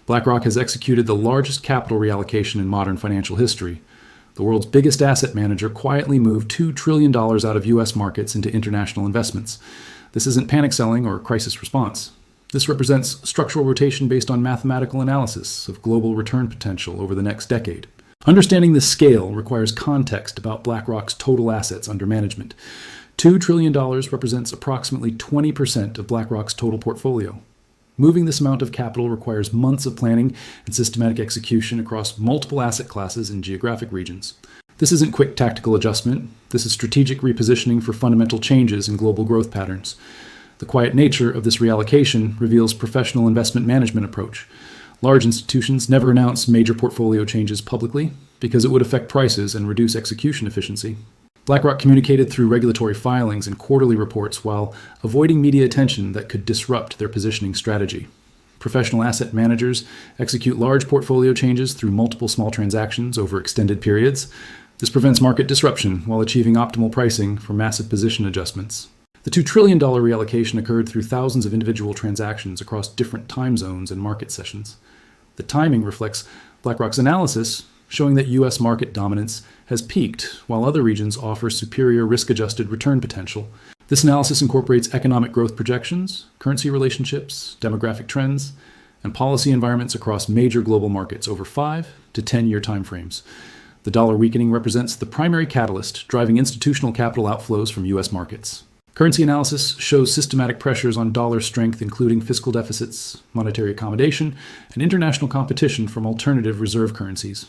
BlackRock has executed the largest capital reallocation in modern financial history. The world's biggest asset manager quietly moved $2 trillion out of U.S. markets into international investments. This isn't panic selling or crisis response. This represents structural rotation based on mathematical analysis of global return potential over the next decade. Understanding this scale requires context about BlackRock's total assets under management. $2 trillion represents approximately 20% of BlackRock's total portfolio. Moving this amount of capital requires months of planning and systematic execution across multiple asset classes and geographic regions. This isn't quick tactical adjustment. This is strategic repositioning for fundamental changes in global growth patterns. The quiet nature of this reallocation reveals professional investment management approach. Large institutions never announce major portfolio changes publicly because it would affect prices and reduce execution efficiency. BlackRock communicated through regulatory filings and quarterly reports while avoiding media attention that could disrupt their positioning strategy. Professional asset managers execute large portfolio changes through multiple small transactions over extended periods. This prevents market disruption while achieving optimal pricing for massive position adjustments. The $2 trillion reallocation occurred through thousands of individual transactions across different time zones and market sessions. The timing reflects BlackRock's analysis showing that U.S. market dominance has peaked while other regions offer superior risk-adjusted return potential. This analysis incorporates economic growth projections, currency relationships, demographic trends, and policy environments across major global markets over 5 to 10-year timeframes. The dollar weakening represents the primary catalyst driving institutional capital outflows from U.S. markets. Currency analysis shows systematic pressures on dollar strength, including fiscal deficits, monetary accommodation, and international competition from alternative reserve currencies.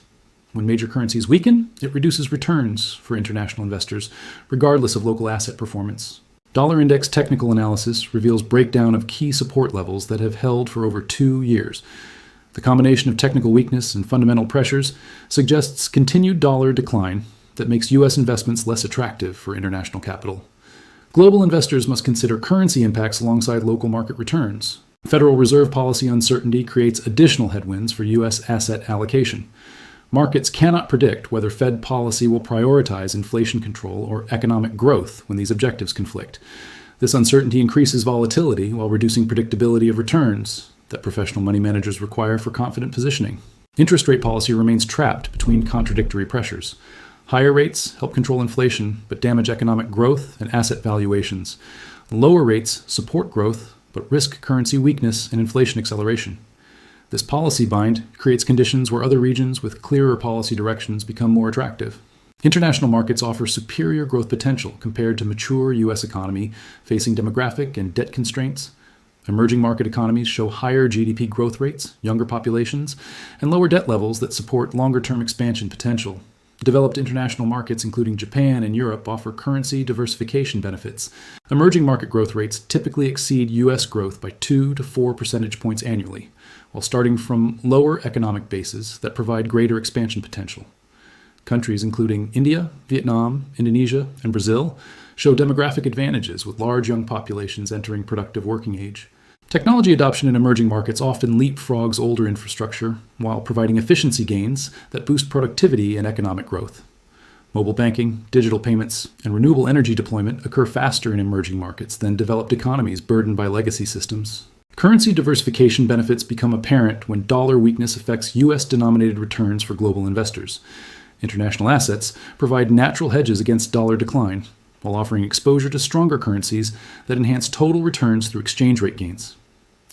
When major currencies weaken, it reduces returns for international investors, regardless of local asset performance. Dollar index technical analysis reveals breakdown of key support levels that have held for over 2 years. The combination of technical weakness and fundamental pressures suggests continued dollar decline that makes U.S. investments less attractive for international capital. Global investors must consider currency impacts alongside local market returns. Federal Reserve policy uncertainty creates additional headwinds for U.S. asset allocation. Markets cannot predict whether Fed policy will prioritize inflation control or economic growth when these objectives conflict. This uncertainty increases volatility while reducing predictability of returns that professional money managers require for confident positioning. Interest rate policy remains trapped between contradictory pressures. Higher rates help control inflation but damage economic growth and asset valuations. Lower rates support growth but risk currency weakness and inflation acceleration. This policy bind creates conditions where other regions with clearer policy directions become more attractive. International markets offer superior growth potential compared to mature U.S. economy facing demographic and debt constraints. Emerging market economies show higher GDP growth rates, younger populations, and lower debt levels that support longer-term expansion potential. Developed international markets, including Japan and Europe, offer currency diversification benefits. Emerging market growth rates typically exceed U.S. growth by 2 to 4 percentage points annually, while starting from lower economic bases that provide greater expansion potential. Countries including India, Vietnam, Indonesia, and Brazil show demographic advantages with large young populations entering productive working age. Technology adoption in emerging markets often leapfrogs older infrastructure while providing efficiency gains that boost productivity and economic growth. Mobile banking, digital payments, and renewable energy deployment occur faster in emerging markets than developed economies burdened by legacy systems. Currency diversification benefits become apparent when dollar weakness affects U.S.-denominated returns for global investors. International assets provide natural hedges against dollar decline, while offering exposure to stronger currencies that enhance total returns through exchange rate gains.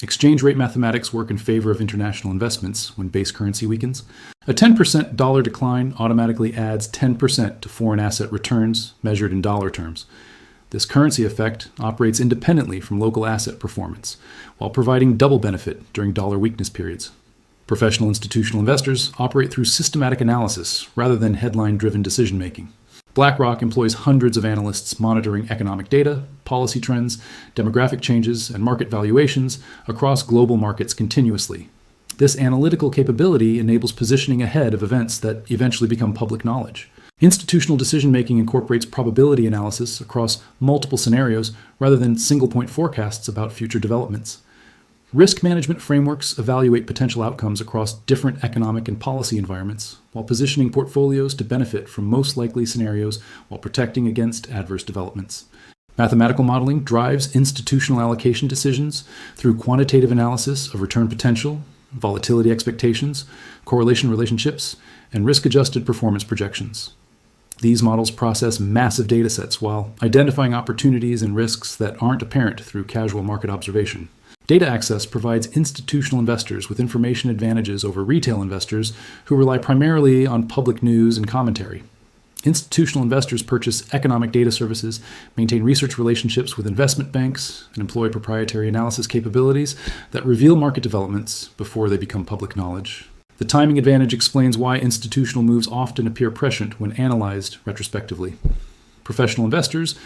Exchange rate mathematics work in favor of international investments when base currency weakens. A 10% dollar decline automatically adds 10% to foreign asset returns measured in dollar terms. This currency effect operates independently from local asset performance, while providing double benefit during dollar weakness periods. Professional institutional investors operate through systematic analysis rather than headline-driven decision-making. BlackRock employs hundreds of analysts monitoring economic data, policy trends, demographic changes, and market valuations across global markets continuously. This analytical capability enables positioning ahead of events that eventually become public knowledge. Institutional decision-making incorporates probability analysis across multiple scenarios rather than single-point forecasts about future developments. Risk management frameworks evaluate potential outcomes across different economic and policy environments, while positioning portfolios to benefit from most likely scenarios while protecting against adverse developments. Mathematical modeling drives institutional allocation decisions through quantitative analysis of return potential, volatility expectations, correlation relationships, and risk-adjusted performance projections. These models process massive data sets while identifying opportunities and risks that aren't apparent through casual market observation. Data access provides institutional investors with information advantages over retail investors who rely primarily on public news and commentary. Institutional investors purchase economic data services, maintain research relationships with investment banks, and employ proprietary analysis capabilities that reveal market developments before they become public knowledge. The timing advantage explains why institutional moves often appear prescient when analyzed retrospectively. Professional investors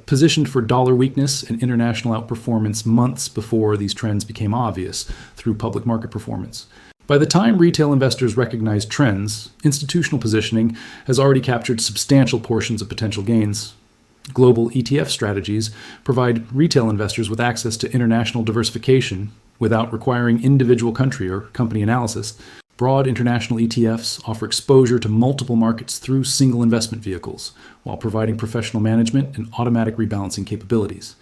positioned for dollar weakness and international outperformance months before these trends became obvious through public market performance. By the time retail investors recognize trends, institutional positioning has already captured substantial portions of potential gains. Global ETF strategies provide retail investors with access to international diversification without requiring individual country or company analysis. Broad international ETFs offer exposure to multiple markets through single investment vehicles, while providing professional management and automatic rebalancing capabilities.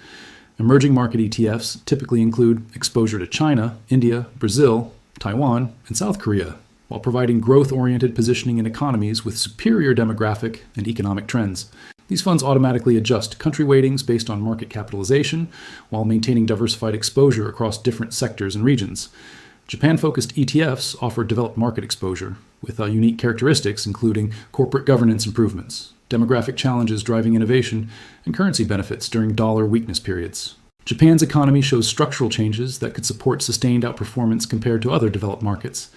Emerging market ETFs typically include exposure to China, India, Brazil, Taiwan, and South Korea, while providing growth-oriented positioning in economies with superior demographic and economic trends. These funds automatically adjust country weightings based on market capitalization, while maintaining diversified exposure across different sectors and regions. Japan-focused ETFs offer developed market exposure, with unique characteristics including corporate governance improvements, demographic challenges driving innovation, and currency benefits during dollar weakness periods. Japan's economy shows structural changes that could support sustained outperformance compared to other developed markets.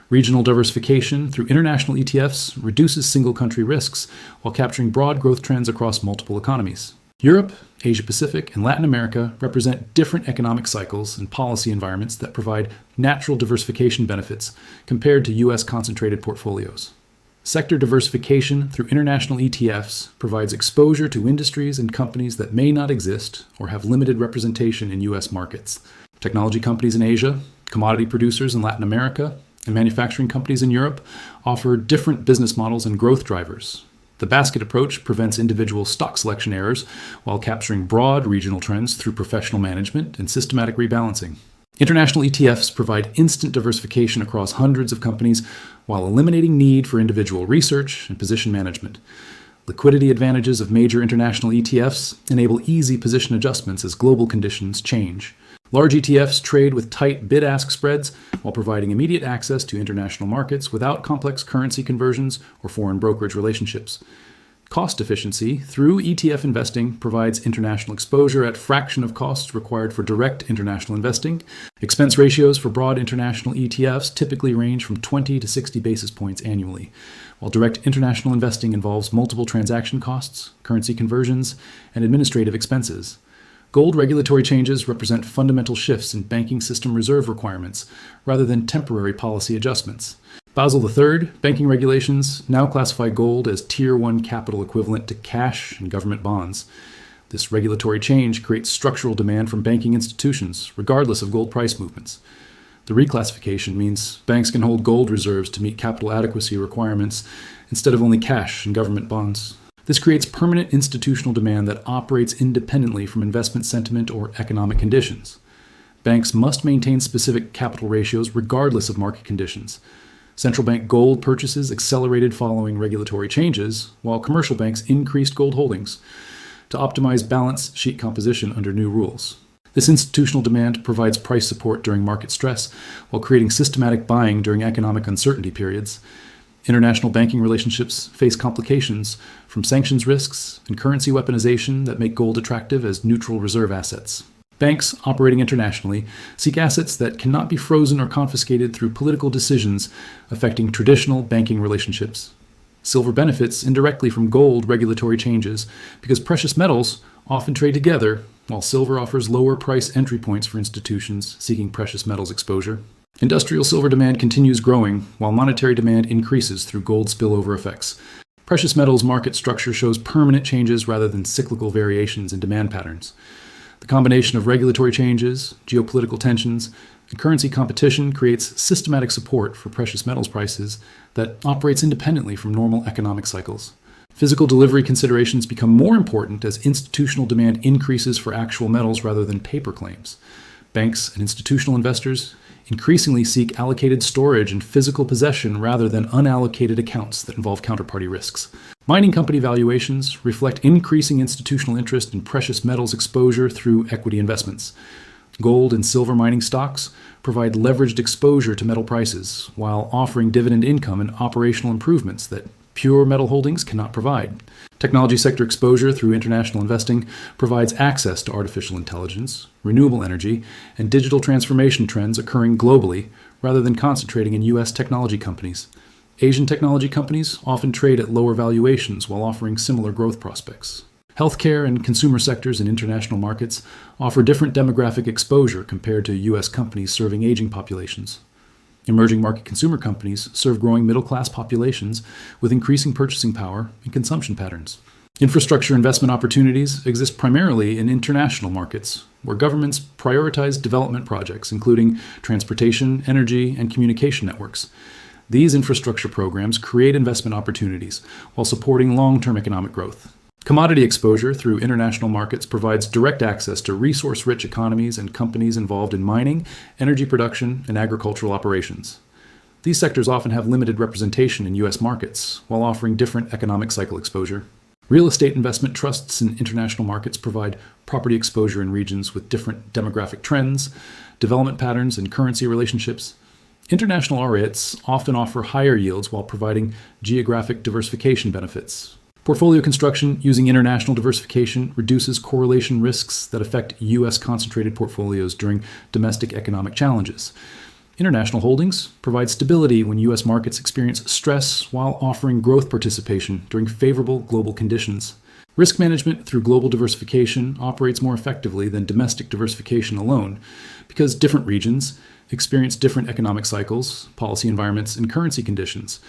Regional diversification through international ETFs reduces single-country risks while capturing broad growth trends across multiple economies. Europe, Asia-Pacific, and Latin America represent different economic cycles and policy environments that provide natural diversification benefits compared to U.S. concentrated portfolios. Sector diversification through international ETFs provides exposure to industries and companies that may not exist or have limited representation in U.S. markets. Technology companies in Asia, commodity producers in Latin America, and manufacturing companies in Europe offer different business models and growth drivers. The basket approach prevents individual stock selection errors while capturing broad regional trends through professional management and systematic rebalancing. International ETFs provide instant diversification across hundreds of companies while eliminating need for individual research and position management. Liquidity advantages of major international ETFs enable easy position adjustments as global conditions change. Large ETFs trade with tight bid-ask spreads while providing immediate access to international markets without complex currency conversions or foreign brokerage relationships. Cost efficiency through ETF investing provides international exposure at fraction of costs required for direct international investing. Expense ratios for broad international ETFs typically range from 20 to 60 basis points annually, while direct international investing involves multiple transaction costs, currency conversions, and administrative expenses. Gold regulatory changes represent fundamental shifts in banking system reserve requirements rather than temporary policy adjustments. Basel III banking regulations now classify gold as Tier 1 capital equivalent to cash and government bonds. This regulatory change creates structural demand from banking institutions, regardless of gold price movements. The reclassification means banks can hold gold reserves to meet capital adequacy requirements instead of only cash and government bonds. This creates permanent institutional demand that operates independently from investment sentiment or economic conditions. Banks must maintain specific capital ratios regardless of market conditions. Central bank gold purchases accelerated following regulatory changes, while commercial banks increased gold holdings to optimize balance sheet composition under new rules. This institutional demand provides price support during market stress, while creating systematic buying during economic uncertainty periods. International banking relationships face complications from sanctions risks and currency weaponization that make gold attractive as neutral reserve assets. Banks operating internationally seek assets that cannot be frozen or confiscated through political decisions affecting traditional banking relationships. Silver benefits indirectly from gold regulatory changes because precious metals often trade together, while silver offers lower price entry points for institutions seeking precious metals exposure. Industrial silver demand continues growing, while monetary demand increases through gold spillover effects. Precious metals market structure shows permanent changes rather than cyclical variations in demand patterns. The combination of regulatory changes, geopolitical tensions, and currency competition creates systematic support for precious metals prices that operates independently from normal economic cycles. Physical delivery considerations become more important as institutional demand increases for actual metals rather than paper claims. Banks and institutional investors increasingly seek allocated storage and physical possession rather than unallocated accounts that involve counterparty risks. Mining company valuations reflect increasing institutional interest in precious metals exposure through equity investments. Gold and silver mining stocks provide leveraged exposure to metal prices while offering dividend income and operational improvements that pure metal holdings cannot provide. Technology sector exposure through international investing provides access to artificial intelligence, renewable energy, and digital transformation trends occurring globally rather than concentrating in U.S. technology companies. Asian technology companies often trade at lower valuations while offering similar growth prospects. Healthcare and consumer sectors in international markets offer different demographic exposure compared to U.S. companies serving aging populations. Emerging market consumer companies serve growing middle-class populations with increasing purchasing power and consumption patterns. Infrastructure investment opportunities exist primarily in international markets, where governments prioritize development projects, including transportation, energy, and communication networks. These infrastructure programs create investment opportunities while supporting long-term economic growth. Commodity exposure through international markets provides direct access to resource-rich economies and companies involved in mining, energy production, and agricultural operations. These sectors often have limited representation in U.S. markets, while offering different economic cycle exposure. Real estate investment trusts in international markets provide property exposure in regions with different demographic trends, development patterns, and currency relationships. International REITs often offer higher yields while providing geographic diversification benefits. Portfolio construction using international diversification reduces correlation risks that affect U.S. concentrated portfolios during domestic economic challenges. International holdings provide stability when U.S. markets experience stress while offering growth participation during favorable global conditions. Risk management through global diversification operates more effectively than domestic diversification alone because different regions experience different economic cycles, policy environments, and currency conditions.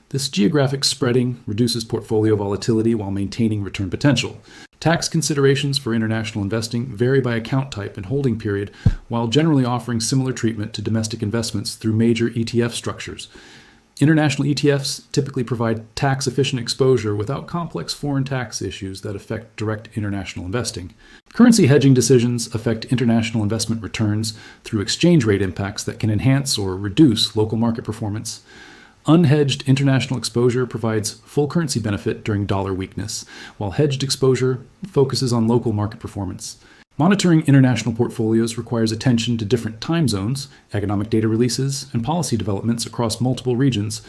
This geographic spreading reduces portfolio volatility while maintaining return potential. Tax considerations for international investing vary by account type and holding period, while generally offering similar treatment to domestic investments through major ETF structures. International ETFs typically provide tax-efficient exposure without complex foreign tax issues that affect direct international investing. Currency hedging decisions affect international investment returns through exchange rate impacts that can enhance or reduce local market performance. Unhedged international exposure provides full currency benefit during dollar weakness, while hedged exposure focuses on local market performance. Monitoring international portfolios requires attention to different time zones, economic data releases, and policy developments across multiple regions.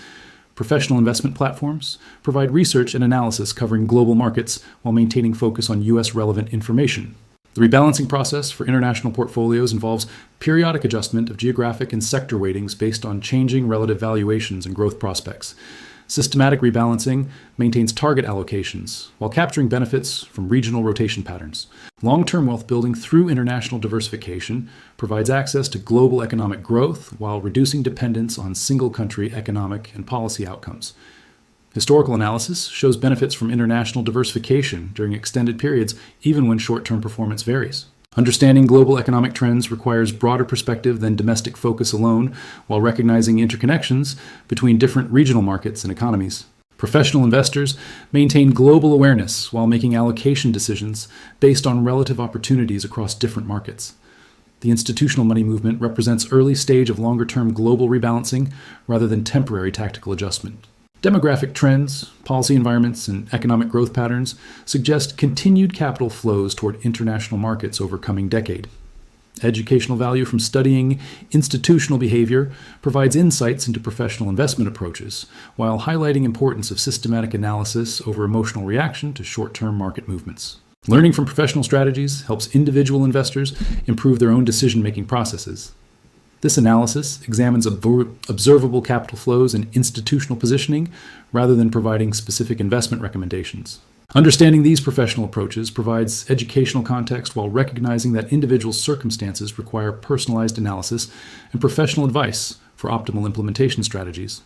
Professional investment platforms provide research and analysis covering global markets while maintaining focus on U.S. relevant information. The rebalancing process for international portfolios involves periodic adjustment of geographic and sector weightings based on changing relative valuations and growth prospects. Systematic rebalancing maintains target allocations while capturing benefits from regional rotation patterns. Long-term wealth building through international diversification provides access to global economic growth while reducing dependence on single-country economic and policy outcomes. Historical analysis shows benefits from international diversification during extended periods, even when short-term performance varies. Understanding global economic trends requires broader perspective than domestic focus alone, while recognizing interconnections between different regional markets and economies. Professional investors maintain global awareness while making allocation decisions based on relative opportunities across different markets. The institutional money movement represents early stage of longer-term global rebalancing rather than temporary tactical adjustment. Demographic trends, policy environments, and economic growth patterns suggest continued capital flows toward international markets over coming decade. Educational value from studying institutional behavior provides insights into professional investment approaches, while highlighting importance of systematic analysis over emotional reaction to short-term market movements. Learning from professional strategies helps individual investors improve their own decision-making processes. This analysis examines observable capital flows and institutional positioning rather than providing specific investment recommendations. Understanding these professional approaches provides educational context while recognizing that individual circumstances require personalized analysis and professional advice for optimal implementation strategies.